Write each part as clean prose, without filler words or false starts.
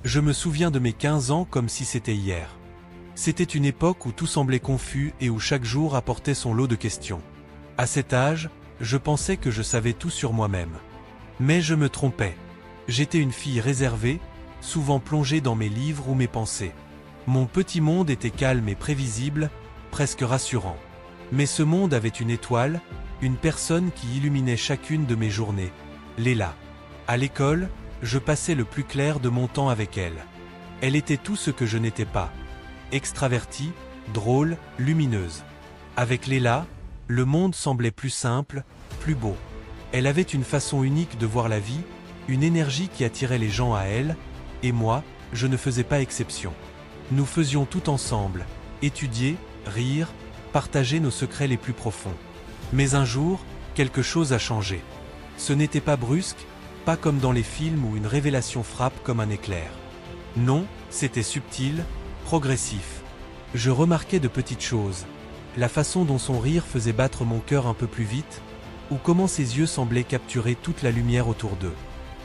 Je me souviens de mes 15 ans comme si c'était hier. C'était une époque où tout semblait confus et où chaque jour apportait son lot de questions. À cet âge, je pensais que je savais tout sur moi-même. Mais je me trompais. J'étais une fille réservée, souvent plongée dans mes livres ou mes pensées. Mon petit monde était calme et prévisible, presque rassurant. Mais ce monde avait une étoile, une personne qui illuminait chacune de mes journées, Léla. À l'école, je passais le plus clair de mon temps avec elle. Elle était tout ce que je n'étais pas. Extravertie, drôle, lumineuse. Avec Léla, le monde semblait plus simple, plus beau. Elle avait une façon unique de voir la vie, une énergie qui attirait les gens à elle, et moi, je ne faisais pas exception. Nous faisions tout ensemble, étudier, rire, partager nos secrets les plus profonds. Mais un jour, quelque chose a changé. Ce n'était pas brusque, pas comme dans les films où une révélation frappe comme un éclair. Non, c'était subtil, progressif. Je remarquais de petites choses. La façon dont son rire faisait battre mon cœur un peu plus vite, ou comment ses yeux semblaient capturer toute la lumière autour d'eux.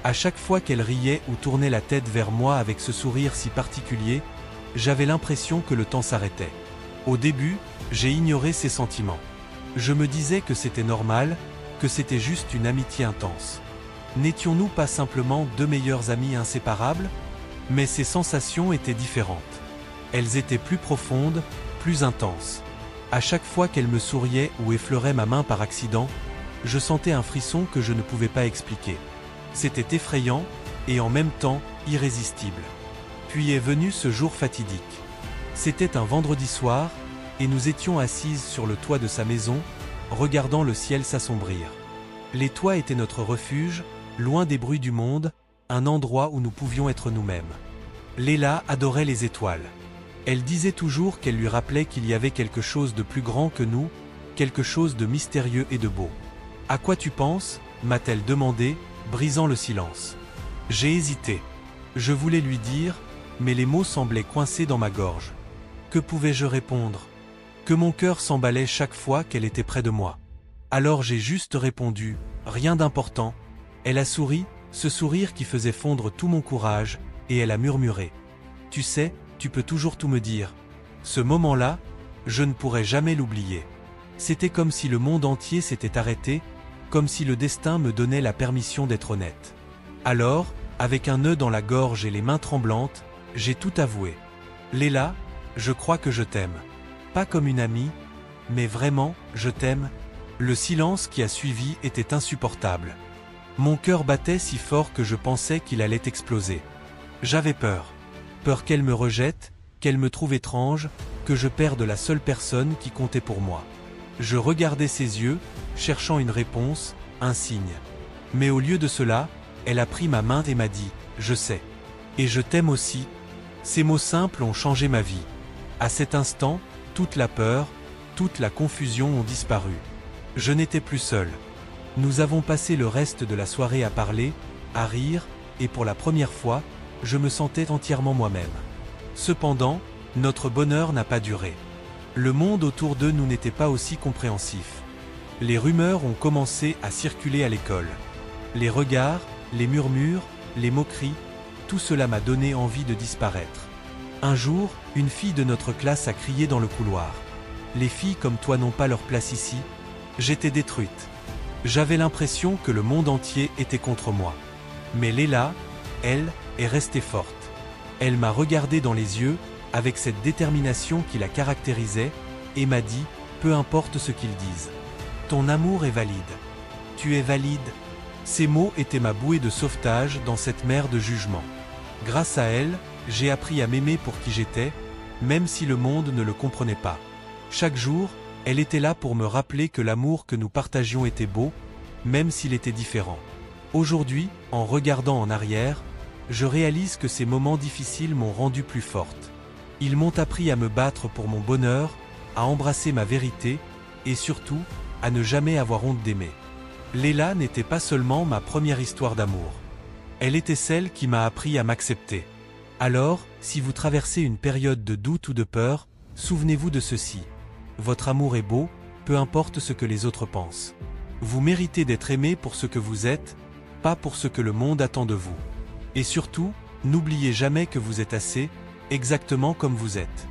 À chaque fois qu'elle riait ou tournait la tête vers moi avec ce sourire si particulier, j'avais l'impression que le temps s'arrêtait. Au début, j'ai ignoré ses sentiments. Je me disais que c'était normal, que c'était juste une amitié intense. N'étions-nous pas simplement deux meilleurs amis inséparables? Mais ces sensations étaient différentes. Elles étaient plus profondes, plus intenses. À chaque fois qu'elle me souriait ou effleurait ma main par accident, je sentais un frisson que je ne pouvais pas expliquer. C'était effrayant, et en même temps, irrésistible. Puis est venu ce jour fatidique. C'était un vendredi soir, et nous étions assises sur le toit de sa maison, regardant le ciel s'assombrir. Les toits étaient notre refuge, loin des bruits du monde, un endroit où nous pouvions être nous-mêmes. Léla adorait les étoiles. Elle disait toujours qu'elle lui rappelait qu'il y avait quelque chose de plus grand que nous, quelque chose de mystérieux et de beau. « À quoi tu penses » m'a-t-elle demandé, brisant le silence. J'ai hésité. Je voulais lui dire, mais les mots semblaient coincés dans ma gorge. Que pouvais-je répondre? Que mon cœur s'emballait chaque fois qu'elle était près de moi. Alors j'ai juste répondu, rien d'important. Elle a souri, ce sourire qui faisait fondre tout mon courage, et elle a murmuré. Tu sais, tu peux toujours tout me dire. Ce moment-là, je ne pourrai jamais l'oublier. C'était comme si le monde entier s'était arrêté, comme si le destin me donnait la permission d'être honnête. Alors, avec un nœud dans la gorge et les mains tremblantes, j'ai tout avoué. Léla, je crois que je t'aime. Pas comme une amie, mais vraiment, je t'aime. Le silence qui a suivi était insupportable. Mon cœur battait si fort que je pensais qu'il allait exploser. J'avais peur. Peur qu'elle me rejette, qu'elle me trouve étrange, que je perde la seule personne qui comptait pour moi. Je regardais ses yeux, cherchant une réponse, un signe. Mais au lieu de cela, elle a pris ma main et m'a dit « Je sais. Et je t'aime aussi ». Ces mots simples ont changé ma vie. À cet instant, toute la peur, toute la confusion ont disparu. Je n'étais plus seul. Nous avons passé le reste de la soirée à parler, à rire, et pour la première fois, je me sentais entièrement moi-même. Cependant, notre bonheur n'a pas duré. Le monde autour de nous n'était pas aussi compréhensif. Les rumeurs ont commencé à circuler à l'école. Les regards, les murmures, les moqueries, tout cela m'a donné envie de disparaître. Un jour, une fille de notre classe a crié dans le couloir. « Les filles comme toi n'ont pas leur place ici ». J'étais détruite. J'avais l'impression que le monde entier était contre moi. Mais Léla, elle, est restée forte. Elle m'a regardé dans les yeux, avec cette détermination qui la caractérisait, et m'a dit, peu importe ce qu'ils disent. Ton amour est valide. Tu es valide. Ces mots étaient ma bouée de sauvetage dans cette mer de jugement. Grâce à elle, j'ai appris à m'aimer pour qui j'étais, même si le monde ne le comprenait pas. Chaque jour, elle était là pour me rappeler que l'amour que nous partagions était beau, même s'il était différent. Aujourd'hui, en regardant en arrière, je réalise que ces moments difficiles m'ont rendue plus forte. Ils m'ont appris à me battre pour mon bonheur, à embrasser ma vérité, et surtout, à ne jamais avoir honte d'aimer. Léla n'était pas seulement ma première histoire d'amour. Elle était celle qui m'a appris à m'accepter. Alors, si vous traversez une période de doute ou de peur, souvenez-vous de ceci. Votre amour est beau, peu importe ce que les autres pensent. Vous méritez d'être aimé pour ce que vous êtes, pas pour ce que le monde attend de vous. Et surtout, N'oubliez jamais que vous êtes assez, exactement comme vous êtes.